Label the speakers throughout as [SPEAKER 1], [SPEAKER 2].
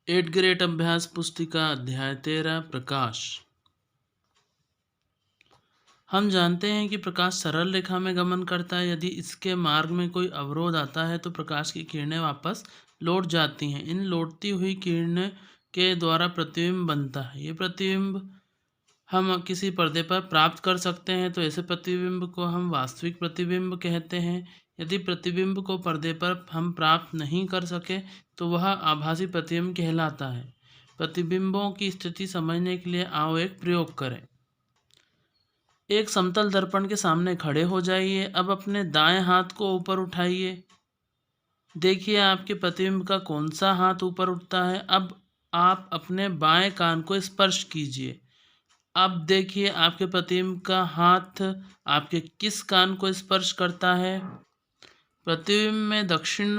[SPEAKER 1] Eight grade अभ्यास पुस्तिका अध्याय 13 प्रकाश। हम जानते हैं कि प्रकाश सरल रेखा में गमन करता है। यदि इसके मार्ग में कोई अवरोध आता है तो प्रकाश की किरणें वापस लौट जाती हैं। इन लौटती हुई किरणें के द्वारा प्रतिबिंब बनता है। ये प्रतिबिंब हम किसी पर्दे पर प्राप्त कर सकते हैं, तो ऐसे प्रतिबिंब को हम वास्तविक प्रतिबिंब कहते हैं। यदि प्रतिबिंब को पर्दे पर हम प्राप्त नहीं कर सके तो वह आभासी प्रतिबिंब कहलाता है। प्रतिबिंबों की स्थिति समझने के लिए आओ एक प्रयोग करें। एक समतल दर्पण के सामने खड़े हो जाइए। अब अपने दाएं हाथ को ऊपर उठाइए। देखिए आपके प्रतिबिंब का कौन सा हाथ ऊपर उठता है। अब आप अपने बाएं कान को स्पर्श कीजिए। अब देखिए आपके प्रतिबिंब का हाथ आपके किस कान को स्पर्श करता है। प्रतिबिंब में दक्षिण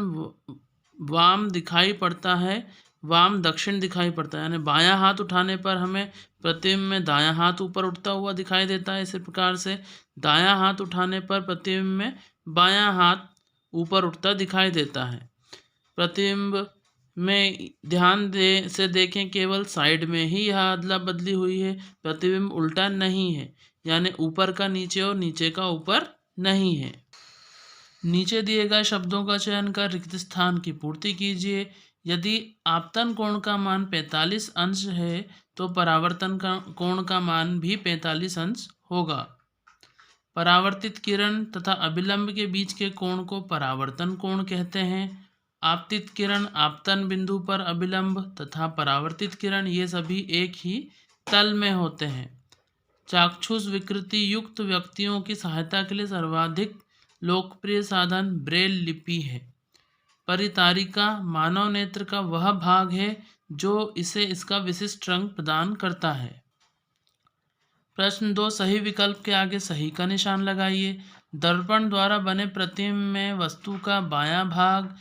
[SPEAKER 1] वाम दिखाई पड़ता है, वाम दक्षिण दिखाई पड़ता है, यानी बायां हाथ उठाने पर हमें प्रतिबिंब में दायां हाथ ऊपर उठता हुआ दिखाई देता है। इसी प्रकार से दायां हाथ उठाने पर प्रतिबिंब में बायां हाथ ऊपर उठता दिखाई देता है। प्रतिबिंब में ध्यान से देखें, केवल साइड में ही यह अदला बदली हुई है। प्रतिबिंब उल्टा नहीं है, यानी ऊपर का नीचे और नीचे का ऊपर नहीं है। नीचे दिए गए शब्दों का चयन कर रिक्त स्थान की पूर्ति कीजिए। यदि आपतन कोण का मान 45 अंश है तो परावर्तन का कोण का मान भी 45 अंश होगा। परावर्तित किरण तथा अभिलंब के बीच के कोण को परावर्तन कोण कहते हैं। आपतित किरण, आपतन बिंदु पर अभिलंब तथा परावर्तित किरण ये सभी एक ही तल में होते हैं। चाक्षुष विकृति युक्त व्यक्तियों की सहायता के लिए सर्वाधिक लोकप्रिय साधन ब्रेल लिपि है। परितारिका मानव नेत्र का वह भाग है जो इसे इसका विशिष्ट रंग प्रदान करता है। प्रश्न 2, सही विकल्प के आगे सही का निशान लगाइए। दर्पण द्वारा बने प्रतिबिंब में वस्तु का बायां भाग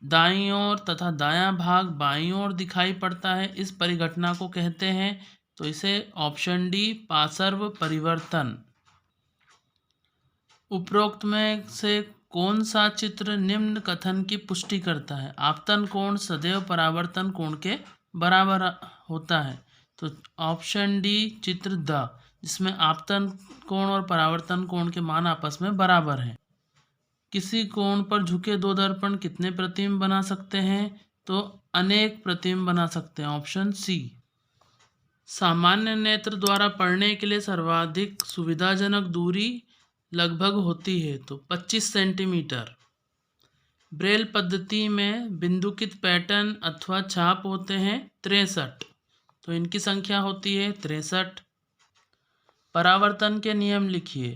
[SPEAKER 1] दाईं ओर तथा दायां भाग बाईं ओर दिखाई पड़ता है। इस परिघटना को कहते हैं, तो इसे ऑप्शन डी पार्श्व परिवर्तन। उपरोक्त में से कौन सा चित्र निम्न कथन की पुष्टि करता है। आपतन कोण सदैव परावर्तन कोण के बराबर होता है। तो ऑप्शन डी चित्र द, जिसमें आपतन कोण और परावर्तन कोण के मान आपस में बराबर हैं। किसी कोण पर झुके दो दर्पण कितने प्रतिबिंब बना सकते हैं, तो अनेक प्रतिबिंब बना सकते हैं। Option C. सामान्य नेत्र द्वारा पढ़ने के लिए सर्वाधिक सुविधाजनक दूरी लगभग होती है, तो 25 सेंटीमीटर। ब्रेल पद्धति में बिंदुकित पैटर्न अथवा छाप होते हैं 63, तो इनकी संख्या होती है 63। परावर्तन के नियम लिखिए।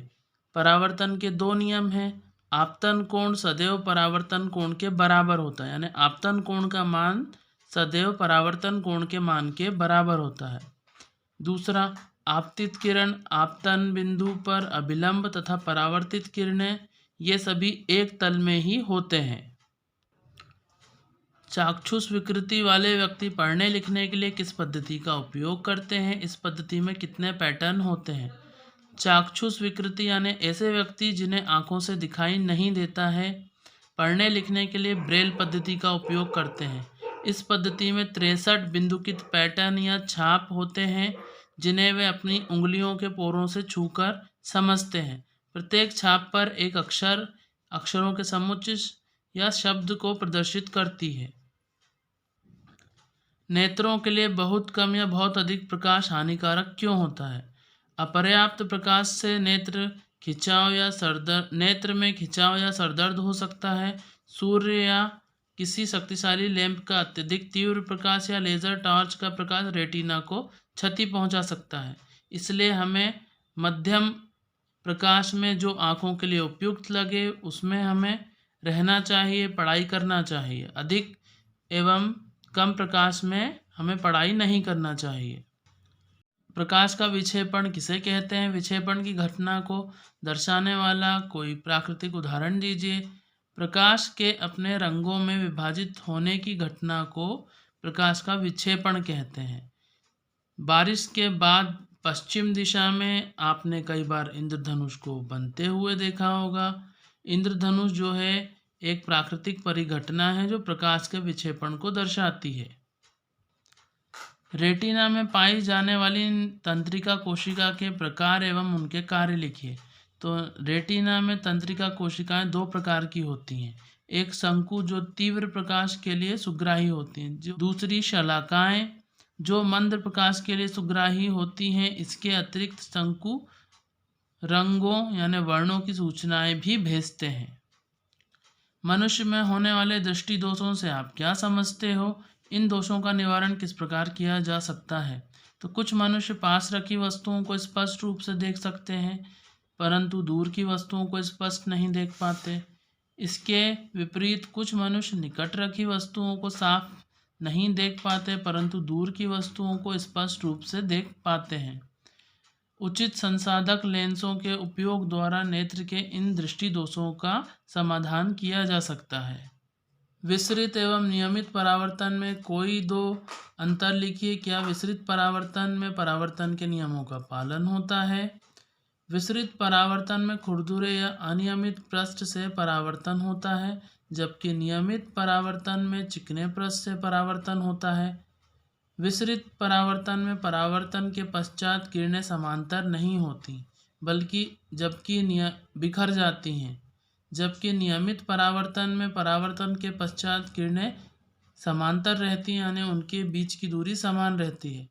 [SPEAKER 1] परावर्तन के दो नियम हैं। आपतन कोण सदैव परावर्तन कोण के बराबर होता है, यानी आपतन कोण का मान सदैव परावर्तन कोण के मान के बराबर होता है। दूसरा, आपतित किरण आपतन बिंदु पर अभिलंब तथा परावर्तित किरणें ये सभी एक तल में ही होते हैं। चाक्षुष विकृति वाले व्यक्ति पढ़ने लिखने के लिए किस पद्धति का उपयोग करते हैं। इस पद्धति में कितने पैटर्न होते हैं। चाक्षुष विकृति यानी ऐसे व्यक्ति जिन्हें आंखों से दिखाई नहीं देता है, पढ़ने लिखने के लिए ब्रेल पद्धति का उपयोग करते हैं। इस पद्धति में 63 बिंदुकित पैटर्न या छाप होते हैं, जिन्हें वे अपनी उंगलियों के पोरों से छूकर समझते हैं। प्रत्येक छाप पर एक अक्षरों के समुच्चय या शब्द को प्रदर्शित करती है। नेत्रों के लिए बहुत कम या बहुत अधिक प्रकाश हानिकारक क्यों होता है। अपर्याप्त प्रकाश से नेत्र में खिंचाव या सरदर्द हो सकता है। सूर्य या किसी शक्तिशाली लैंप का अत्यधिक तीव्र प्रकाश या लेजर टॉर्च का प्रकाश रेटिना को क्षति पहुंचा सकता है। इसलिए हमें मध्यम प्रकाश में जो आँखों के लिए उपयुक्त लगे उसमें हमें रहना चाहिए, पढ़ाई करना चाहिए। अधिक एवं कम प्रकाश में हमें पढ़ाई नहीं करना चाहिए। प्रकाश का विक्षेपण किसे कहते हैं। विक्षेपण की घटना को दर्शाने वाला कोई प्राकृतिक उदाहरण दीजिए। प्रकाश के अपने रंगों में विभाजित होने की घटना को प्रकाश का विक्षेपण कहते हैं। बारिश के बाद पश्चिम दिशा में आपने कई बार इंद्रधनुष को बनते हुए देखा होगा। इंद्रधनुष जो है एक प्राकृतिक परिघटना है जो प्रकाश के विक्षेपण को दर्शाती है। रेटिना में पाई जाने वाली तंत्रिका कोशिका के प्रकार एवं उनके कार्य लिखिए। तो रेटिना में तंत्रिका कोशिकाएं दो प्रकार की होती हैं। एक शंकु जो तीव्र प्रकाश के लिए सुग्राही होती हैं, जो दूसरी शलाकाएं जो मंद प्रकाश के लिए सुग्राही होती हैं। इसके अतिरिक्त शंकु रंगों यानी वर्णों की सूचनाएं भी भेजते हैं। मनुष्य में होने वाले दृष्टि दोषों से आप क्या समझते हो? इन दोषों का निवारण किस प्रकार किया जा सकता है? तो कुछ मनुष्य पास रखी वस्तुओं को स्पष्ट रूप से देख सकते हैं, परंतु दूर की वस्तुओं को स्पष्ट नहीं देख पाते। इसके विपरीत कुछ मनुष्य निकट रखी वस्तुओं को साफ नहीं देख पाते, परंतु दूर की वस्तुओं को स्पष्ट रूप से देख पाते हैं। उचित संसाधक लेंसों के उपयोग द्वारा नेत्र के इन दृष्टि दोषों का समाधान किया जा सकता है। विसरित एवं नियमित परावर्तन में कोई दो अंतर लिखिए। क्या विसरित परावर्तन में परावर्तन के नियमों का पालन होता है? विसरित परावर्तन में खुरदुरे या अनियमित पृष्ठ से परावर्तन होता है, जबकि नियमित परावर्तन में चिकने पृष्ठ से परावर्तन होता है। विसरित परावर्तन में परावर्तन के पश्चात किरणें समांतर नहीं होती, बल्कि बिखर जाती हैं, जबकि नियमित परावर्तन में परावर्तन के पश्चात किरणें समांतर रहती हैं, यानी उनके बीच की दूरी समान रहती है।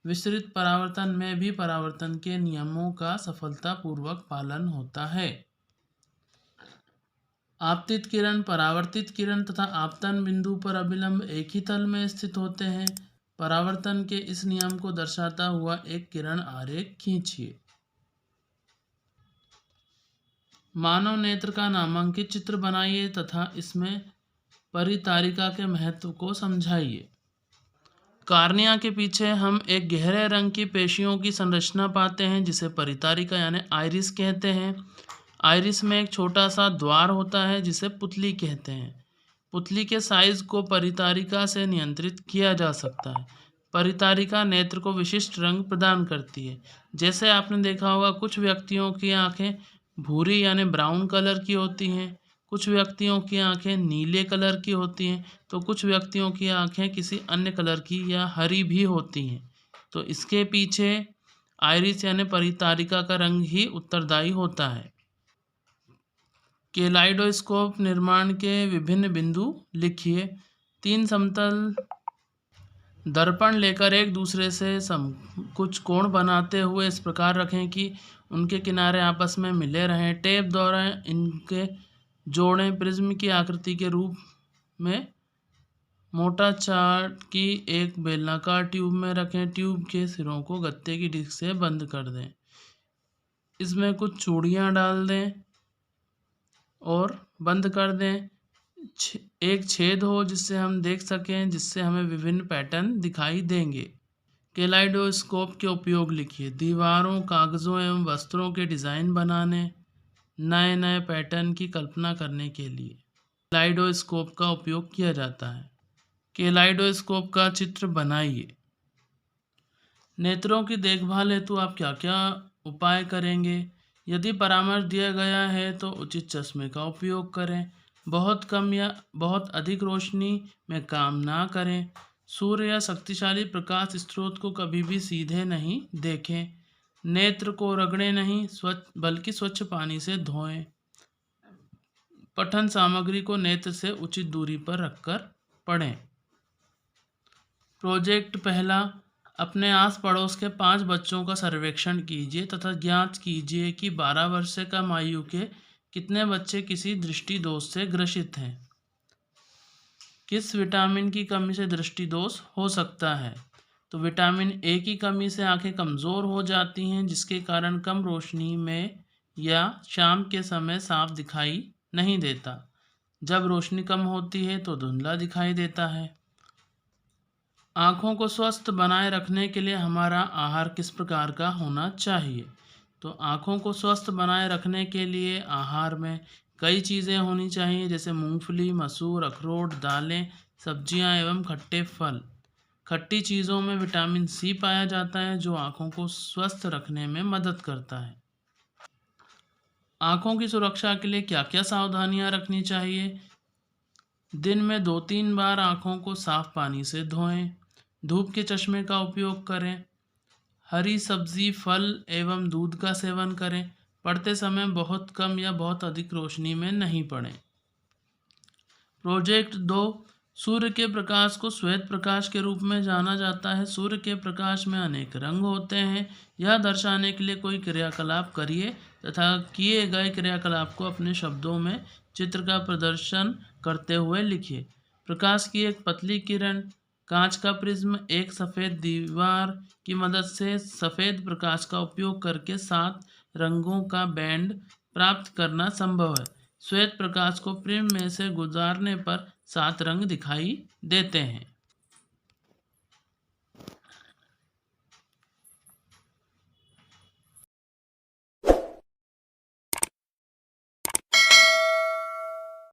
[SPEAKER 1] विसरित परावर्तन में भी परावर्तन के नियमों का सफलतापूर्वक पालन होता है। आपतित किरण, परावर्तित किरण तथा आपतन बिंदु पर अभिलंब एक ही तल में स्थित होते हैं। परावर्तन के इस नियम को दर्शाता हुआ एक किरण आरेख खींचिए। मानव नेत्र का नामांकित चित्र बनाइए तथा इसमें परितारिका के महत्व को समझाइए। कार्निया के पीछे हम एक गहरे रंग की पेशियों की संरचना पाते हैं, जिसे परितारिका यानी आइरिस कहते हैं। आइरिस में एक छोटा सा द्वार होता है, जिसे पुतली कहते हैं। पुतली के साइज को परितारिका से नियंत्रित किया जा सकता है। परितारिका नेत्र को विशिष्ट रंग प्रदान करती है। जैसे आपने देखा होगा, कुछ व्यक्तियों की आंखें भूरी यानी ब्राउन कलर की होती हैं, कुछ व्यक्तियों की आंखें नीले कलर की होती हैं, तो कुछ व्यक्तियों की आंखें किसी अन्य कलर की या हरी भी होती हैं। तो इसके पीछे आइरिस यानी परितारिका का रंग ही उत्तरदायी होता है। केलाइडोस्कोप निर्माण के विभिन्न बिंदु लिखिए। 3 समतल दर्पण लेकर एक दूसरे से कुछ कोण बनाते हुए इस प्रकार रखें कि उनके किनारे आपस में मिले रहें। टेप द्वारा इनके जोड़ें। प्रिज्म की आकृति के रूप में मोटा चार्ट की एक बेलनाकार ट्यूब में रखें। ट्यूब के सिरों को गत्ते की डिस्क से बंद कर दें। इसमें कुछ चूड़ियाँ डाल दें और बंद कर दें। एक छेद हो जिससे हम देख सकें, जिससे हमें विभिन्न पैटर्न दिखाई देंगे। केलाइडोस्कोप के उपयोग लिखिए। दीवारों, कागज़ों एवं वस्त्रों के डिज़ाइन बनाने, नए नए पैटर्न की कल्पना करने के लिए केलाइडोस्कोप का उपयोग किया जाता है। केलाइडोस्कोप का चित्र बनाइए। नेत्रों की देखभाल हेतु आप क्या क्या उपाय करेंगे? यदि परामर्श दिया गया है तो उचित चश्मे का उपयोग करें। बहुत कम या बहुत अधिक रोशनी में काम ना करें। सूर्य या शक्तिशाली प्रकाश स्रोत को कभी भी सीधे नहीं देखें। नेत्र को रगड़ें नहीं, बल्कि स्वच्छ पानी से धोएं। पठन सामग्री को नेत्र से उचित दूरी पर रखकर पढ़ें। प्रोजेक्ट पहला, अपने आस पड़ोस के 5 बच्चों का सर्वेक्षण कीजिए तथा ज्ञात कीजिए कि 12 वर्ष से कम आयु के कितने बच्चे किसी दृष्टि दोष से ग्रसित हैं। किस विटामिन की कमी से दृष्टि दोष हो सकता है? तो विटामिन ए की कमी से आंखें कमज़ोर हो जाती हैं, जिसके कारण कम रोशनी में या शाम के समय साफ दिखाई नहीं देता। जब रोशनी कम होती है तो धुंधला दिखाई देता है। आँखों को स्वस्थ बनाए रखने के लिए हमारा आहार किस प्रकार का होना चाहिए? तो आँखों को स्वस्थ बनाए रखने के लिए आहार में कई चीज़ें होनी चाहिए, जैसे मूंगफली, मसूर, अखरोट, दालें, सब्जियां एवं खट्टे फल। खट्टी चीज़ों में विटामिन सी पाया जाता है, जो आँखों को स्वस्थ रखने में मदद करता है। आँखों की सुरक्षा के लिए क्या क्या सावधानियां रखनी चाहिए? दिन में 2-3 बार आँखों को साफ पानी से धोएं। धूप के चश्मे का उपयोग करें। हरी सब्जी, फल एवं दूध का सेवन करें। पढ़ते समय बहुत कम या बहुत अधिक रोशनी में नहीं पढ़ें। प्रोजेक्ट 2, सूर्य के प्रकाश को श्वेत प्रकाश के रूप में जाना जाता है। सूर्य के प्रकाश में अनेक रंग होते हैं। यह दर्शाने के लिए कोई क्रियाकलाप करिए तथा किए गए क्रियाकलाप को अपने शब्दों में चित्र का प्रदर्शन करते हुए लिखिए। प्रकाश की एक पतली किरण, कांच का प्रिज्म, एक सफ़ेद दीवार की मदद से सफ़ेद प्रकाश का उपयोग करके 7 रंगों का बैंड प्राप्त करना संभव है। श्वेत प्रकाश को प्रिज्म में से गुजारने पर 7 रंग दिखाई देते हैं।